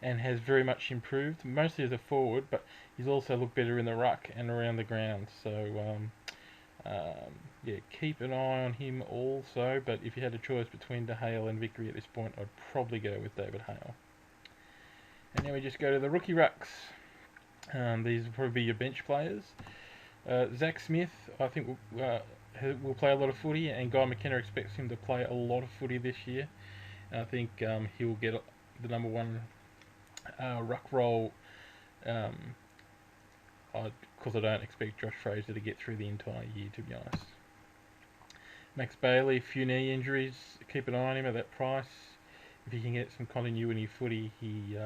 and has very much improved, mostly as a forward, but he's also looked better in the ruck and around the ground. So yeah, keep an eye on him also. But if you had a choice between De Hale and Vickery at this point, I'd probably go with David Hale. And now we just go to the rookie rucks. These will probably be your bench players. Zach Smith, I think, will play a lot of footy, and Guy McKenna expects him to play a lot of footy this year. I think he'll get the number one ruck role, because I don't expect Josh Fraser to get through the entire year, to be honest. Max Bailey, few knee injuries. Keep an eye on him at that price. If he can get some continuity footy, he's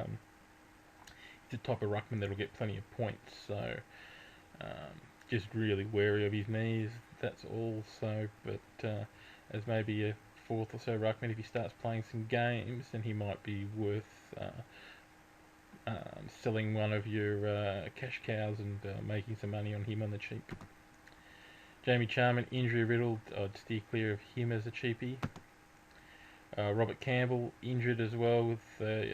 the type of ruckman that'll get plenty of points. So just really wary of his knees. That's all. So, but as maybe a fourth or so ruckman, if he starts playing some games, then he might be worth selling one of your cash cows and making some money on him on the cheap. Jamie Charman, injury riddled. I'd steer clear of him as a cheapie. Robert Campbell, injured as well with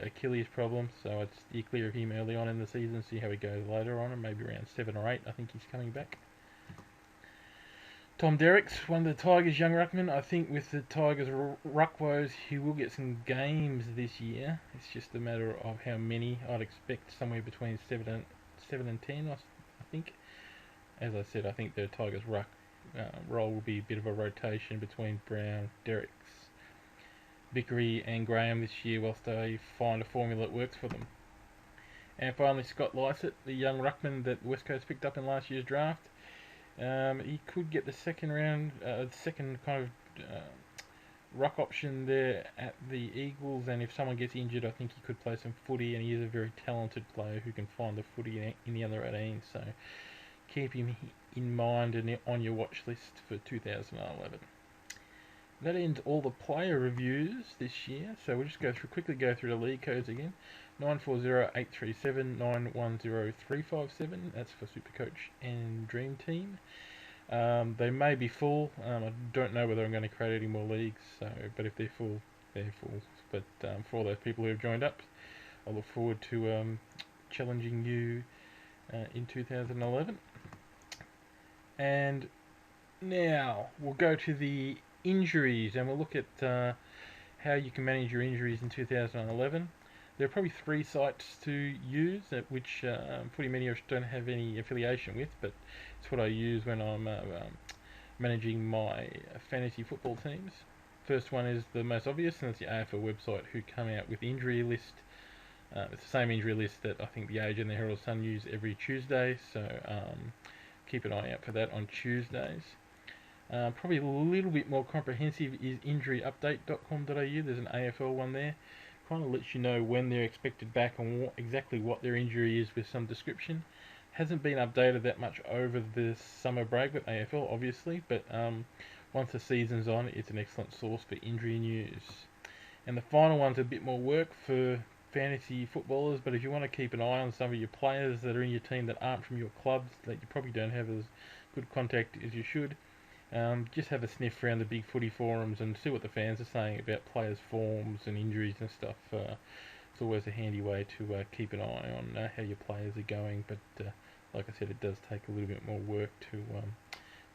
Achilles problems, so I'd steer clear of him early on in the season, see how he goes later on, and maybe around 7 or 8, I think he's coming back. Tom Derricks, one of the Tigers' young ruckmen. I think with the Tigers' ruck woes, he will get some games this year. It's just a matter of how many. I'd expect somewhere between 7 and 10, I think. As I said, I think the Tigers' ruck role will be a bit of a rotation between Brown, Derricks, Vickery and Graham this year, whilst they find a formula that works for them. And finally, Scott Lycett, the young ruckman that West Coast picked up in last year's draft. He could get the second kind of ruck option there at the Eagles, and if someone gets injured, I think he could play some footy, and he is a very talented player who can find the footy in the under 18, so keep him in mind and on your watch list for 2011. That ends all the player reviews this year, so we'll just quickly go through the league codes again. 940837910357, that's for Supercoach and Dreamteam. They may be full. I don't know whether I'm going to create any more leagues, but if they're full, they're full. But for all those people who have joined up, I look forward to challenging you in 2011. And now we'll go to the injuries, and we'll look at how you can manage your injuries in 2011. There are probably 3 sites to use, which Footy Media don't have any affiliation with, but it's what I use when I'm managing my fantasy football teams. First one is the most obvious, and it's the AFL website, who come out with the injury list. It's the same injury list that I think the Age and the Herald Sun use every Tuesday, so keep an eye out for that on Tuesdays. Probably a little bit more comprehensive is injuryupdate.com.au. There's an AFL one there. Kind of lets you know when they're expected back and exactly what their injury is with some description. Hasn't been updated that much over the summer break with AFL, obviously, but once the season's on, it's an excellent source for injury news. And the final one's a bit more work for fantasy footballers, but if you want to keep an eye on some of your players that are in your team that aren't from your clubs, that you probably don't have as good contact as you should, just have a sniff around the big footy forums and see what the fans are saying about players' forms and injuries and stuff. It's always a handy way to keep an eye on how your players are going, but like I said, it does take a little bit more work to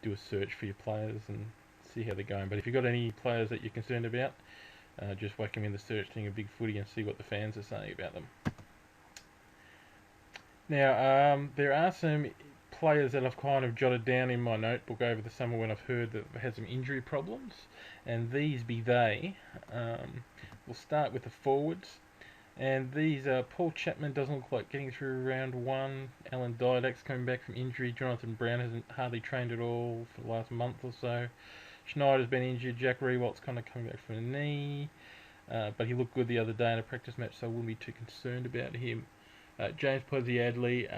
do a search for your players and see how they're going. But if you've got any players that you're concerned about, just whack them in the search thing of big footy and see what the fans are saying about them. Now, there are some players that I've kind of jotted down in my notebook over the summer when I've heard that they've had some injury problems, and these be they. We'll start with the forwards, and these Paul Chapman doesn't look like getting through round 1. Alan Didak's coming back from injury. Jonathan Brown hasn't hardly trained at all for the last month or so. Schneider's been injured. Jack Rewalt's kind of coming back from a knee, but he looked good the other day in a practice match, so I wouldn't be too concerned about him. James Posey-Adley,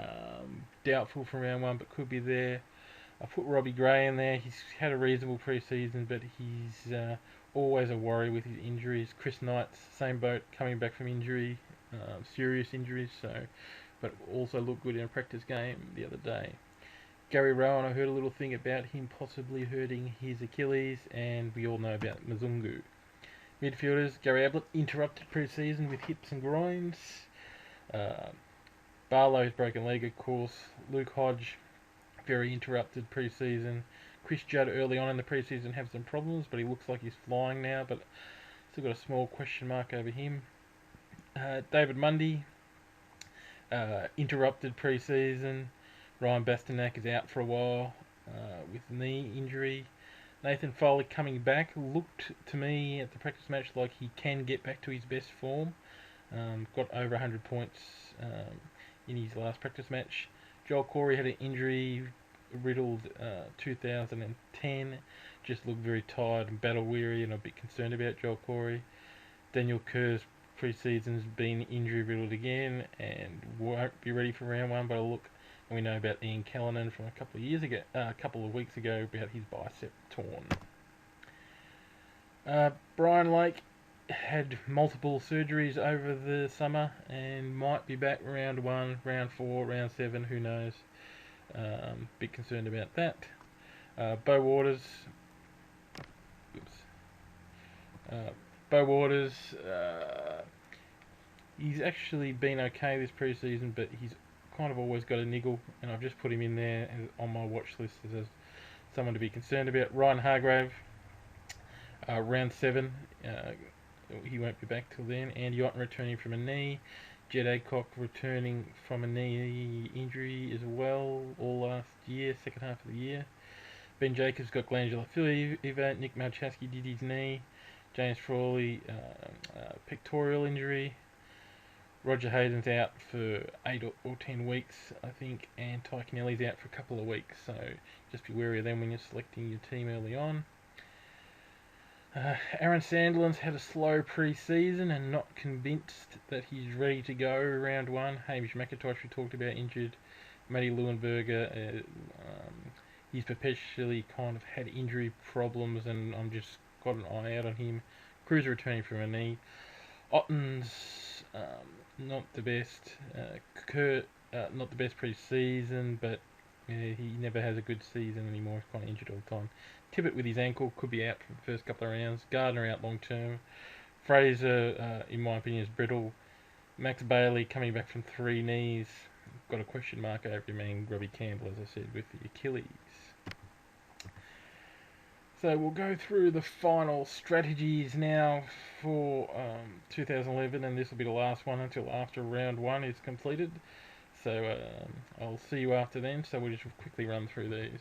doubtful from round 1, but could be there. I put Robbie Gray in there. He's had a reasonable pre-season, but he's always a worry with his injuries. Chris Knight's same boat, coming back from injury, serious injuries, but also looked good in a practice game the other day. Gary Rowan, I heard a little thing about him possibly hurting his Achilles, and we all know about Mzungu. Midfielders, Gary Ablett interrupted pre-season with hips and groins. Uh, Barlow's broken leg, of course. Luke Hodge, very interrupted pre-season. Chris Judd early on in the pre-season had some problems, but he looks like he's flying now, but still got a small question mark over him. David Mundy, interrupted pre-season. Ryan Bastanak is out for a while with knee injury. Nathan Foley coming back looked to me at the practice match like he can get back to his best form. Got over 100 points in his last practice match. Joel Corey had an injury-riddled 2010. Just looked very tired and battle-weary, and I'm a bit concerned about Joel Corey. Daniel Kerr's pre-season's been injury-riddled again and won't be ready for round one, but I'll look. And we know about Ian Callanan from a couple of weeks ago about his bicep torn. Brian Lake had multiple surgeries over the summer and might be back round 1, round 4, round 7, who knows. Bit concerned about that. Beau Waters. Beau Waters, he's actually been okay this pre-season, but he's kind of always got a niggle, and I've just put him in there on my watch list as someone to be concerned about. Ryan Hargrave, round 7, he won't be back till then. Andy Otten returning from a knee. Jed Adcock returning from a knee injury as well, all last year, second half of the year. Ben Jacobs got glandular fever. Nick Malchaski did his knee. James Frawley, pectoral injury. Roger Hayden's out for 8 or 10 weeks, I think, and Ty Kennelly's out for a couple of weeks, so just be wary of them when you're selecting your team early on. Aaron Sandlin's had a slow pre-season and not convinced that he's ready to go round 1. Hamish McIntosh, we talked about, injured. Matty Leuenberger, he's perpetually kind of had injury problems, and I'm just got an eye out on him. Cruz returning from a knee. Otten's not the best. Kurt, not the best pre-season, but he never has a good season anymore. He's kind of injured all the time. Tippett with his ankle could be out for the first couple of rounds. Gardner out long term. Fraser, in my opinion, is brittle. Max Bailey coming back from 3 knees. Got a question mark over him, and Robbie Campbell, as I said, with the Achilles. So we'll go through the final strategies now for 2011, and this will be the last one until after round 1 is completed. So I'll see you after then, so we'll just quickly run through these.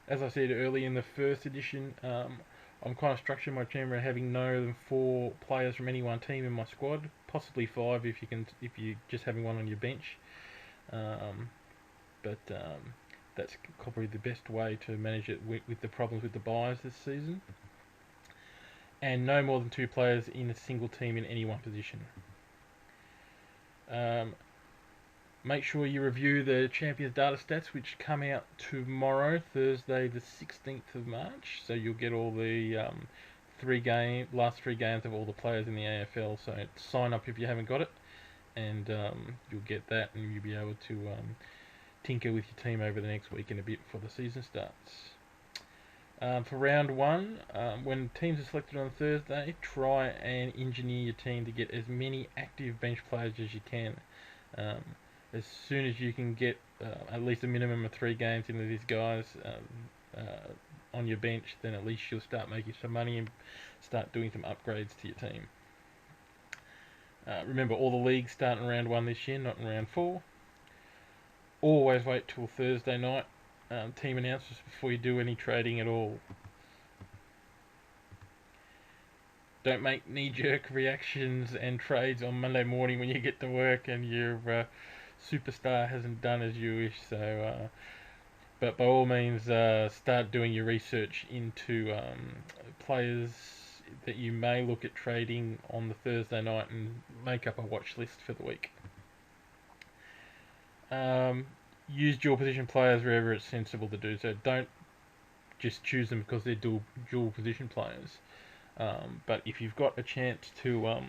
As I said earlier in the first edition, I'm kind of structuring my team around having no more than 4 players from any one team in my squad, possibly 5 if you're just having one on your bench. That's probably the best way to manage it with the problems with the buys this season. And no more than 2 players in a single team in any one position. Make sure you review the Champions data stats, which come out tomorrow, Thursday the 16th of March. So you'll get all the last 3 games of all the players in the AFL. So sign up if you haven't got it, and you'll get that, and you'll be able to tinker with your team over the next week and a bit before the season starts. For round 1, when teams are selected on Thursday, try and engineer your team to get as many active bench players as you can. As soon as you can get at least a minimum of 3 games into these guys on your bench, then at least you'll start making some money and start doing some upgrades to your team. Remember, all the leagues start in round 1 this year, not in round 4. Always wait till Thursday night team announcements before you do any trading at all. Don't make knee-jerk reactions and trades on Monday morning when you get to work and your superstar hasn't done as you wish. So, but by all means, start doing your research into players that you may look at trading on the Thursday night and make up a watch list for the week. Use dual position players wherever it's sensible to do so. Don't just choose them because they're dual position players. But if you've got a chance to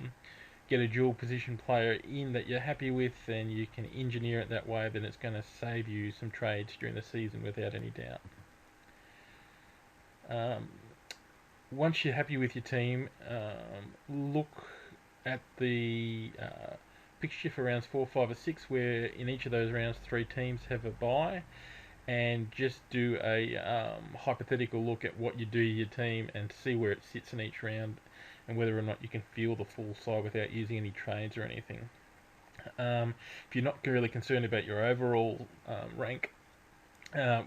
get a dual position player in that you're happy with, and you can engineer it that way, then it's going to save you some trades during the season without any doubt. once you're happy with your team, look at the fixture for rounds 4, 5, or 6, where in each of those rounds 3 teams have a bye, and just do a hypothetical look at what you do to your team and see where it sits in each round and whether or not you can field the full side without using any trades or anything. If you're not really concerned about your overall rank,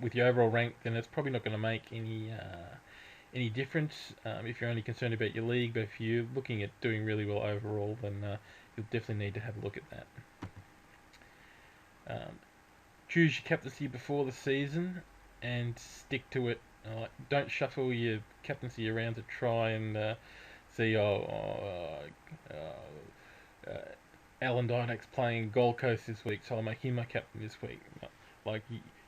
with your overall rank, then it's probably not going to make any difference if you're only concerned about your league. But if you're looking at doing really well overall, then you'll definitely need to have a look at that. Choose your captaincy before the season and stick to it. Don't shuffle your captaincy around to try and see, Alan Dynak's playing Gold Coast this week, so I'll make him my captain this week. Like,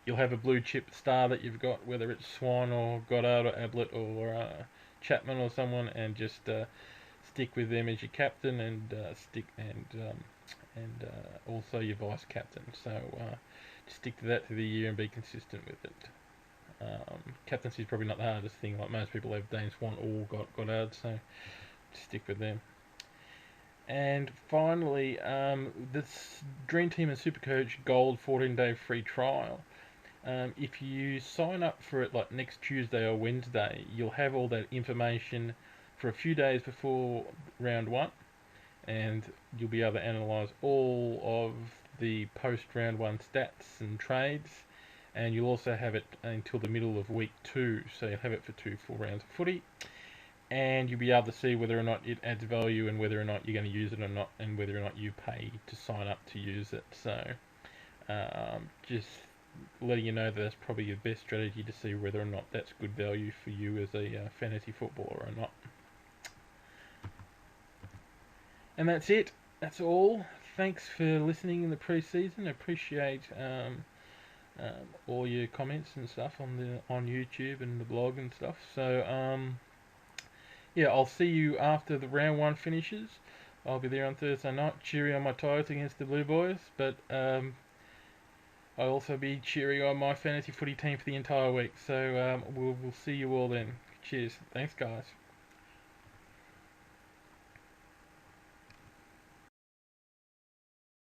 you'll have a blue chip star that you've got, whether it's Swan or Goddard or Ablett or Chapman or someone, and just stick with them as your captain, and also your vice captain. So just stick to that through the year and be consistent with it. Captaincy is probably not the hardest thing. Like, most people have Dane Swan or Goddard, so just stick with them. And finally, this Dreamteam and Supercoach Gold 14-day free trial. If you sign up for it like next Tuesday or Wednesday, you'll have all that information for a few days before round 1, and you'll be able to analyse all of the post round 1 stats and trades, and you'll also have it until the middle of week 2, so you'll have it for 2 full rounds of footy, and you'll be able to see whether or not it adds value and whether or not you're going to use it or not, and whether or not you pay to sign up to use it. So just letting you know that that's probably your best strategy to see whether or not that's good value for you as a fantasy footballer or not. And that's it. That's all. Thanks for listening in the pre-season. I appreciate all your comments and stuff on YouTube and the blog and stuff. So yeah, I'll see you after the round 1 finishes. I'll be there on Thursday night, cheering on my Tigers against the Blue Boys, but I'll also be cheering on my fantasy footy team for the entire week. So we'll see you all then. Cheers. Thanks, guys.